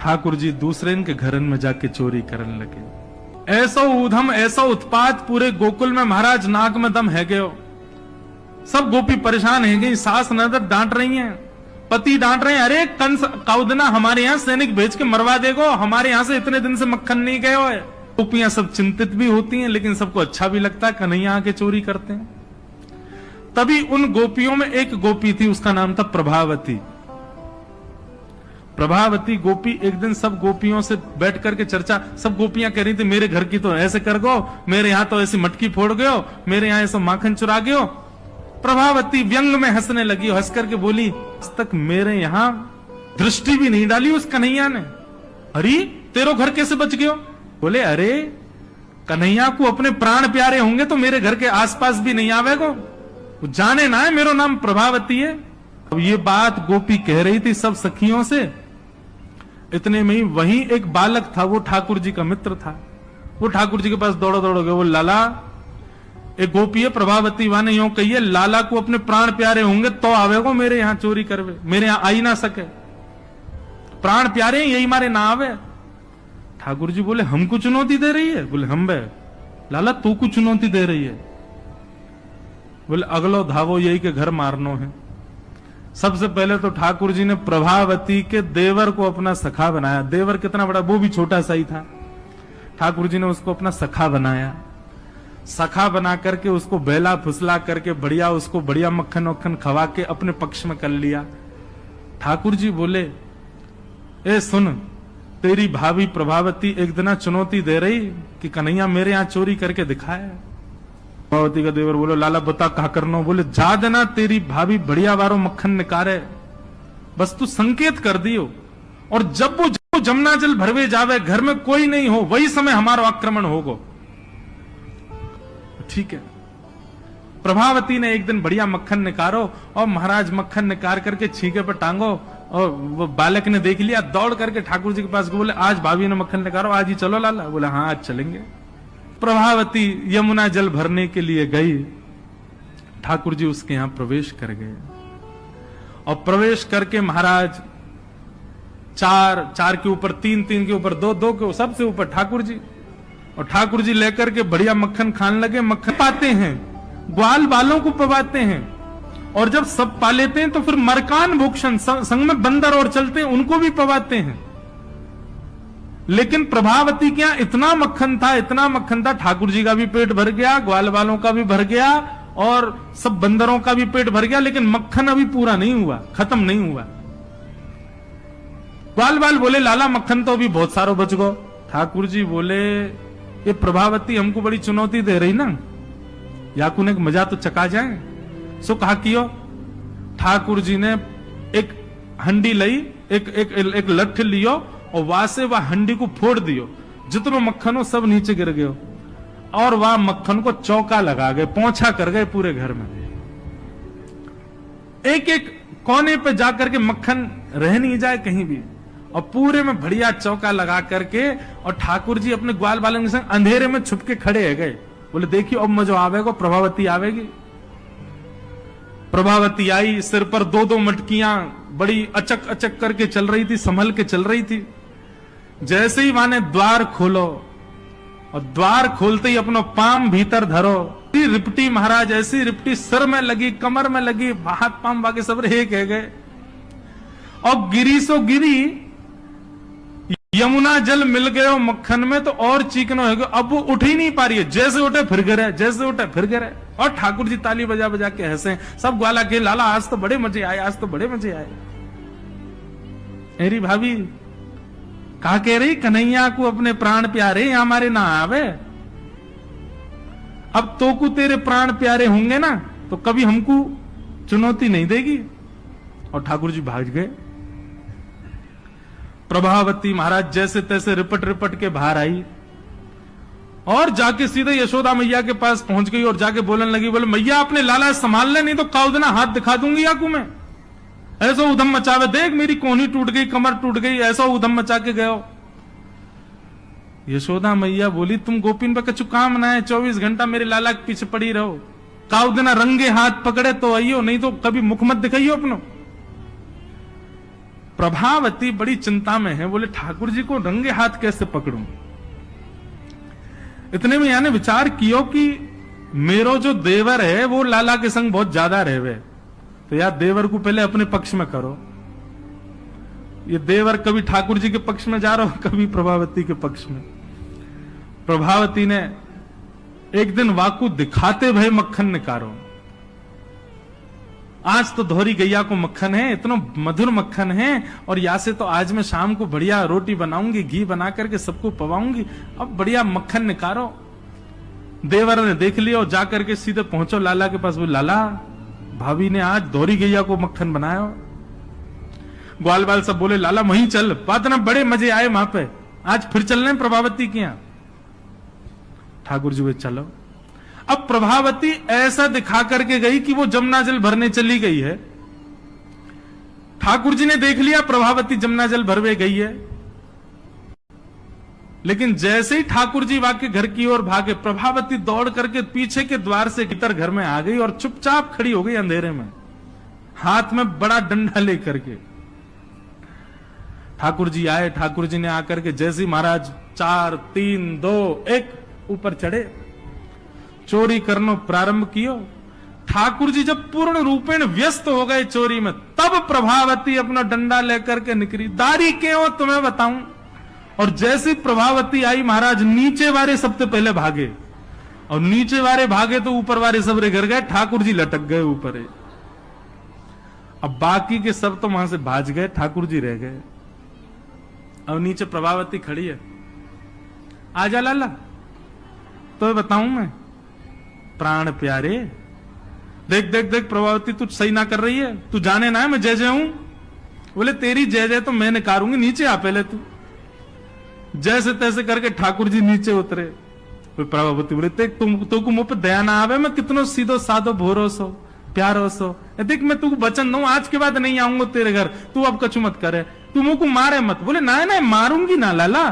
ठाकुर जी दूसरे इनके घरन में जाके चोरी करने लगे। ऐसा ऊधम ऐसा उत्पात पूरे गोकुल में महाराज नाक में दम है गयो। सब गोपी परेशान है गई, सास नजर डांट रही हैं, पति डांट रहे हैं, अरे कंस कौदना हमारे यहाँ सैनिक भेज के मरवा देगो, हमारे यहाँ से इतने दिन से मक्खन नहीं गयो है। गोपियां सब चिंतित भी होती हैं, लेकिन सबको अच्छा भी लगता है कन्हैया आके चोरी करते हैं। तभी उन गोपियों में एक गोपी थी, उसका नाम था प्रभावती। प्रभावती गोपी एक दिन सब गोपियों से बैठ करके चर्चा, सब गोपियां कह रही थी मेरे घर की तो ऐसे कर गो, मेरे यहाँ तो ऐसी मटकी फोड़ गयो, मेरे यहाँ ऐसा माखन चुरा गयो। प्रभावती व्यंग में हंसने लगी, हंस करके बोली आज तक मेरे यहाँ दृष्टि भी नहीं डाली उस कन्हैया ने। अरे तेरो घर कैसे बच गयो? बोले अरे कन्हैया को अपने प्राण प्यारे होंगे तो मेरे घर के आसपास भी नहीं आवेगो, वो जाने ना है मेरा नाम प्रभावती है। अब ये बात गोपी कह रही थी सब सखियों से। इतने में ही वहीं एक बालक था, वो ठाकुर जी का मित्र था। वो ठाकुर जी के पास दौड़ो दौड़ो गए, वो लाला एक गोपी है प्रभावती वाने यूं कहिए लाला को अपने प्राण प्यारे होंगे तो आवेगो मेरे यहाँ चोरी करवे, मेरे यहाँ आई ना सके, प्राण प्यारे यही मारे ना आवे। ठाकुर जी बोले हमको चुनौती दे रही है? बोले हम बे लाला तू को चुनौती दे रही है? बोले अगलो धावो यही के घर मारनो है। सबसे पहले तो ठाकुर जी ने प्रभावती के देवर को अपना सखा बनाया। देवर कितना बड़ा, वो भी छोटा सा ही था। ठाकुर जी ने उसको अपना सखा बनाया। सखा बना करके उसको बेला फुसला करके बढ़िया उसको बढ़िया मक्खन वक्खन खवा के अपने पक्ष में कर लिया। ठाकुर जी बोले ए सुन, तेरी भाभी प्रभावती एक दिन चुनौती दे रही कि कन्हैया मेरे यहाँ चोरी करके दिखाया। प्रभावती का देवर बोलो लाला बता कहा करना? बोले जा देना तेरी भाभी बढ़िया वारो मक्खन निकारे, बस तू संकेत कर दियो, और जब वो जमुना जल भरवे जावे घर में कोई नहीं हो वही समय हमारा आक्रमण होगो। ठीक है। प्रभावती ने एक दिन बढ़िया मक्खन निकारो और महाराज मक्खन निकाल करके छींके पर टांगो, और वो बालक ने देख लिया, दौड़ करके ठाकुर जी के पास बोले आज भाभी ने मक्खन निकालो, आज ही चलो लाला। बोला हाँ आज चलेंगे। प्रभावती यमुना जल भरने के लिए गई। ठाकुर जी उसके यहां प्रवेश कर गए, और प्रवेश करके महाराज चार के ऊपर तीन के ऊपर दो के सबसे ऊपर ठाकुर जी, और ठाकुर जी लेकर के बढ़िया मक्खन खाने लगे। मक्खन पाते हैं, ग्वाल बालों को पवाते हैं, और जब सब पा लेते हैं तो फिर मरकान भूषण संग में बंदर और चलते हैं उनको भी पवाते हैं। लेकिन प्रभावती के यहां इतना मक्खन था, ठाकुर जी का भी पेट भर गया, ग्वाल बालों का भी भर गया, और सब बंदरों का भी पेट भर गया, लेकिन मक्खन अभी पूरा नहीं हुआ, खत्म नहीं हुआ। ग्वाल बाल बोले लाला मक्खन तो अभी बहुत सारो बच गो। ठाकुर जी बोले ये प्रभावती हमको बड़ी चुनौती दे रही ना, याकुन एक मजा तो चका जाए। सो कहा कियो। ठाकुर जी ने एक हंडी लई, एक लठ लियो, और वहां से वह हंडी को फोड़ दियो, जितनो मक्खन हो सब नीचे गिर गयो, और वह मक्खन को चौका लगा गए, पोंछा कर गए पूरे घर में। एक एक कोने पे जाकर के मक्खन रह नहीं जाए कहीं भी, और पूरे में बढ़िया चौका लगा करके, और ठाकुर जी अपने ग्वाल बालन के संग अंधेरे में छुप के खड़े है गए। बोले देखियो अब मजा आवेगा, प्रभावती आवेगी। प्रभावती आई, सिर पर दो मटकियां बड़ी अचक अचक करके चल रही थी, संभल के चल रही थी। जैसे ही वहां ने द्वार खोलो, और द्वार खोलते ही अपना पाम भीतर धरो, रिपटी महाराज ऐसी रिपटी सिर में लगी, कमर में लगी, हाथ पाम बाकी सब एक है गए, और गिरी सो गिरी। यमुना जल मिल गए मक्खन में तो और चीकनो है, अब वो उठ ही नहीं पा रही है, जैसे उठे फिर गिरे, जैसे उठे फिर गिरे। और ठाकुर जी ताली बजा बजा के हंसे, सब ग्वाला के लाला आज तो बड़े मजे आए, आज तो बड़े मजे आए। मेरी भाभी कहा कह रही कन्हैया को अपने प्राण प्यारे हमारे ना आवे, अब तो को तेरे प्राण प्यारे होंगे ना तो कभी हमको चुनौती नहीं देगी। और ठाकुर जी भाग गए। प्रभावती महाराज जैसे तैसे रिपट के बाहर आई, और जाके सीधे यशोदा मैया के पास पहुंच गई, और जाके बोलने लगी, बोले मैया अपने लाला संभाल ले, नहीं तो काउदना हाथ दिखा दूंगी याकू मैं। ऐसा उधम मचावे, देख मेरी कोहनी टूट गई, कमर टूट गई, ऐसा उधम मचा के गयो। यशोदा मैया बोली तुम गोपिन पे कछु काम ना है, 24 घंटा मेरे लाला के पीछे पड़ी रहो, काउदना रंगे हाथ पकड़े तो आइयो, नहीं तो कभी मुख मत दिखाइयो अपनो। प्रभावती बड़ी चिंता में है, बोले ठाकुर जी को रंगे हाथ कैसे पकड़ूं। इतने में यानी विचार कियो कि मेरो जो देवर है वो लाला के संग बहुत ज्यादा रहवे, तो यार देवर को पहले अपने पक्ष में करो। ये देवर कभी ठाकुर जी के पक्ष में जा रहा हो, कभी प्रभावती के पक्ष में। प्रभावती ने एक दिन वाकू दिखाते भय मक्खन निकारो। आज तो धोरी गैया को मक्खन है, इतना मधुर मक्खन है, और या से तो आज मैं शाम को बढ़िया रोटी बनाऊंगी, घी बना करके सबको पवाऊंगी, अब बढ़िया मक्खन निकारो। देवर ने देख लिया और जाकर के सीधे पहुंचो लाला के पास। वो लाला, भाभी ने आज धोरी गैया को मक्खन बनाया। ग्वाल बाल सब बोले लाला वहीं चल, बात ना बड़े मजे आए वहां पे, आज फिर चल रहे प्रभावती के यहां। ठाकुर जी वे चलो। अब प्रभावती ऐसा दिखा करके गई कि वो जमुना जल भरने चली गई है। ठाकुर जी ने देख लिया प्रभावती जमुना जल भरवे गई है, लेकिन जैसे ही ठाकुर जी वाके घर की ओर भागे, प्रभावती दौड़ करके पीछे के द्वार से भीतर घर में आ गई और चुपचाप खड़ी हो गई अंधेरे में, हाथ में बड़ा डंडा लेकर के। ठाकुर जी आए, ठाकुर जी ने आकर के जैसे ही महाराज 4 3 2 1 ऊपर चढ़े, चोरी करना प्रारंभ कियो। ठाकुर जी जब पूर्ण रूपेण व्यस्त हो गए चोरी में, तब प्रभावती अपना डंडा लेकर के निकली। दारी के हो तुम्हें बताऊं। और जैसे प्रभावती आई, महाराज नीचे वाले सबसे पहले भागे, और नीचे वाले भागे तो ऊपर वाले सबरे घर गए, ठाकुर जी लटक गए ऊपर। अब बाकी के सब तो वहां से भाज गए, ठाकुर जी रह गए। अब नीचे प्रभावती खड़ी है, आजा लाला, तो बताऊं मैं। प्राण प्यारे, देख देख देख प्रभावती तू सही ना कर रही है, तू जाने ना है मैं जय जय हूं। बोले तेरी जय जय तो मैं निकारूंगी, नीचे आ पहले तू। जैसे तैसे करके ठाकुर जी नीचे उतरे। प्रभावती बोले देख तू को मुंह पे दया ना आवे, मैं कितनो सीधो साधो भोरो सो प्यारो सो, देख मैं तू वचन दूं आज के बाद नहीं आऊंगा तेरे घर, तू अब कछु मत करे, तू मुंह को मारे मत। बोले ना ना मारूंगी ना लाला,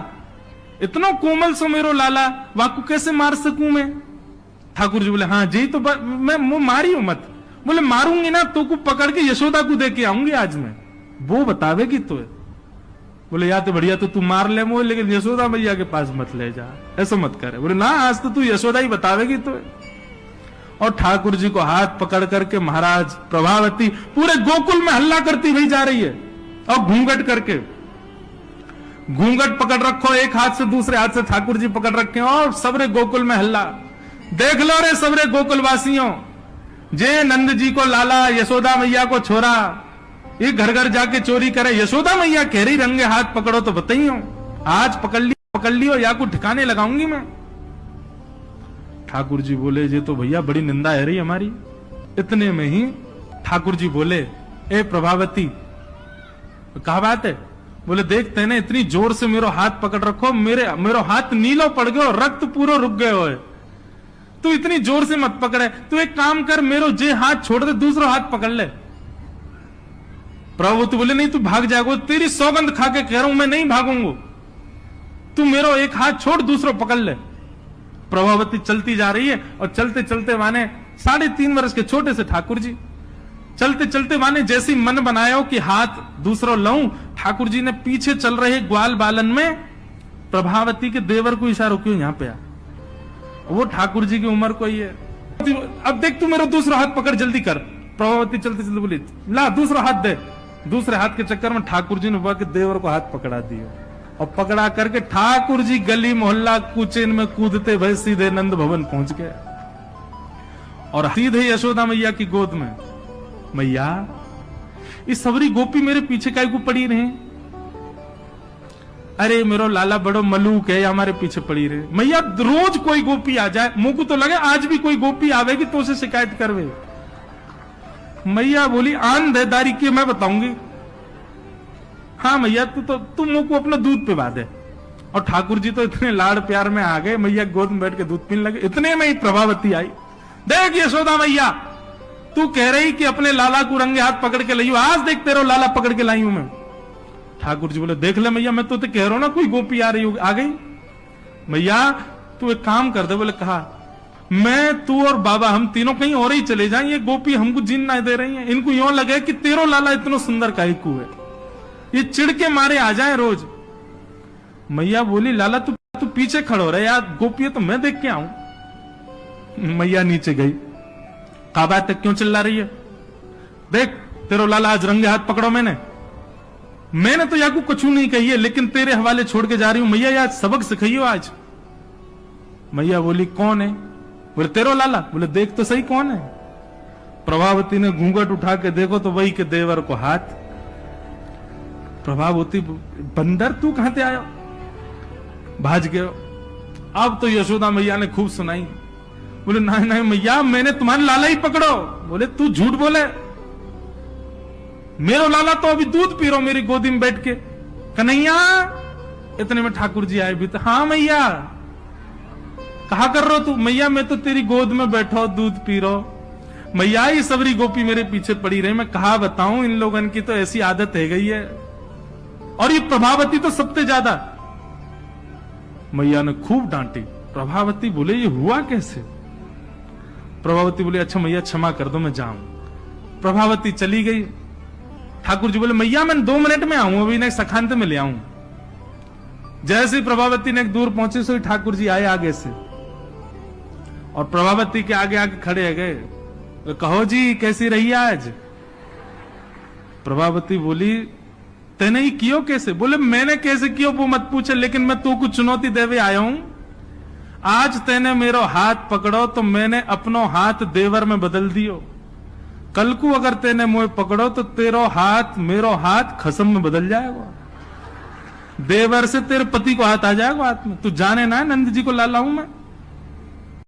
इतना कोमल सो मेरो लाला, वाकू कैसे मार सकूं मैं। ठाकुर जी बोले हाँ जी, तो मैं मारी हूं मत। बोले मारूंगी ना तो को पकड़ के यशोदा को दे के आऊंगी आज मैं, वो बतावेगी तो। बोले या तो बढ़िया तो तू मार ले मोह, लेकिन यशोदा मैया के पास मत ले जा, ऐसा मत करे। बोले ना आज तो तू यशोदा ही बतावेगी तो। और ठाकुर जी को हाथ पकड़ करके महाराज प्रभावती पूरे गोकुल में हल्ला करती हुई जा रही है, और घूंघट करके, घूंघट पकड़ रखो एक हाथ से, दूसरे हाथ से ठाकुर जी पकड़ रखे, और सबरे गोकुल में हल्ला। देख लो रे सबरे गोकुल वासियों, जे नंद जी को लाला, यशोदा मैया को छोरा, ये घर घर जाके चोरी करे। यशोदा मैया कह रही रंगे हाथ पकड़ो, तो बताइयो आज पकड़ लियो या को ठिकाने लगाऊंगी मैं। ठाकुर जी बोले ये तो भैया बड़ी निंदा है रही हमारी। इतने में ही ठाकुर जी बोले ए प्रभावती, कहा बात है। बोले देखते ना इतनी जोर से मेरो हाथ पकड़ रखो, मेरो हाथ नीलो पड़ गयो, रक्त पूरा रुक गयो है, तू इतनी जोर से मत पकड़े, तू एक काम कर, मेरो जे हाथ छोड़ दे, दूसरा हाथ पकड़ ले। प्रभु बोले नहीं तू भाग जाएगा, तेरी सौगंध खा के कह रहा हूं मैं नहीं भागूंगा, तू मेरो एक हाथ छोड़ दूसरा पकड़ ले। प्रभावती चलती जा रही है, और चलते चलते माने 3.5 वर्ष के छोटे से ठाकुर जी चलते चलते माने जैसी मन बनाया कि हाथ दूसरा लाऊं, ठाकुर जी ने पीछे चल रहे ग्वाल बालन में प्रभावती के देवर को इशारा क्यों यहां पे आ, वो ठाकुर जी की उम्र कोई है। अब देख तू मेरा दूसरा हाथ पकड़ जल्दी कर। प्रभावती चलते चलते बोली ला दूसरा हाथ दे। दूसरे हाथ के चक्कर में ठाकुर जी ने वह के देवर को हाथ पकड़ा दिया, और पकड़ा करके ठाकुर जी गली मोहल्ला कुचेन में कूदते भय सीधे नंद भवन पहुंच गए, और सीधे यशोदा मैया की गोद में। मैया इस सबरी गोपी मेरे पीछे काय को पड़ी रहे, अरे मेरो लाला बड़ो मलूक है, हमारे पीछे पड़ी रहे। मैया रोज कोई गोपी आ जाए, मुंह को तो लगे आज भी कोई गोपी आवेगी तो उसे शिकायत करवे। मैया बोली आंधेदारी की मैं बताऊंगी। हाँ मैया तू मुंह को अपना दूध पिला दे। और ठाकुर जी तो इतने लाड़ प्यार में आ गए, मैया गोद में बैठ के दूध पीने लगे। इतने में ही प्रभावती आई, देख यशोदा मैया तू कह रही कि अपने लाला को रंगे हाथ पकड़ के लाई, आज देख तेरा लाला पकड़ के लाई हूं मैं। ठाकुर जी बोले देख ले मैया मैं तो कह रहा हूं ना कोई गोपी आ रही होगी, आ गई। मैया तू एक काम कर दे। बोले कहा मैं तू और बाबा हम तीनों कहीं और ही चले जाएं, ये गोपी हमको जीन ना दे रही है, इनको यूं लगे कि तेरो लाला इतना सुंदर काहे को है, ये चिढ़ के मारे आ जाए रोज। मैया बोली लाला तू पीछे खड़ो रहे यार, गोपियां तो मैं देख के आऊं। मैया नीचे गई, कहा बात तक क्यों चिल्ला रही है, देख तेरो लाला आज रंगे हाथ पकड़ो। मैंने तो याकू कुछ नहीं कही है, लेकिन तेरे हवाले छोड़ के जा रही हूं। मैया यार सबक सिखाइयो आज। मैया बोली कौन है? बोले तेरो लाला। बोले देख तो सही कौन है। प्रभावती ने घूंघट उठा के देखो तो वही के देवर को हाथ। प्रभावती बंदर तू कहां से आयो, भाज गयो। अब तो यशोदा मैया ने खूब सुनाई। बोले नहीं नहीं मैया मैंने तुम्हारा लाला ही पकड़ो। बोले तू झूठ बोले, मेरो लाला तो अभी दूध पी रहा मेरी गोदी में बैठ के। कन्हैया, इतने में ठाकुर जी आए भी तो, हाँ मैया कहा कर रहे हो तू? मैया मैं तो तेरी गोद में बैठो दूध पी रहा। मैया ये सबरी गोपी मेरे पीछे पड़ी रही, मैं कहा बताऊं, इन लोगन की तो ऐसी आदत है गई है, और ये प्रभावती तो सबसे ज्यादा। मैया ने खूब डांटी। प्रभावती बोले ये हुआ कैसे? प्रभावती बोले अच्छा मैया क्षमा कर दो मैं जाऊं। प्रभावती चली गई। ठाकुर जी बोले मैया मैं 2 मिनट में आऊं, अभी सखांत में ले आऊं। जैसे ही प्रभावती ने दूर पहुंचे सो ठाकुर जी आए आगे से, और प्रभावती के आगे आगे खड़े गए। कहो जी कैसी रही आज? प्रभावती बोली तेने ही कियो कैसे? बोले मैंने कैसे कियो वो मत पूछे, लेकिन मैं तू को चुनौती देवे आया हूं। आज तेने मेरो हाथ पकड़ो तो मैंने अपनो हाथ देवर में बदल दियो। कल को अगर तेने मुझे पकड़ो तो तेरो हाथ मेरो हाथ खसम में बदल जाएगा, देवर से तेरे पति को हाथ आ जाएगा हाथ में। तू जाने ना नंद जी को लाला हूं मैं।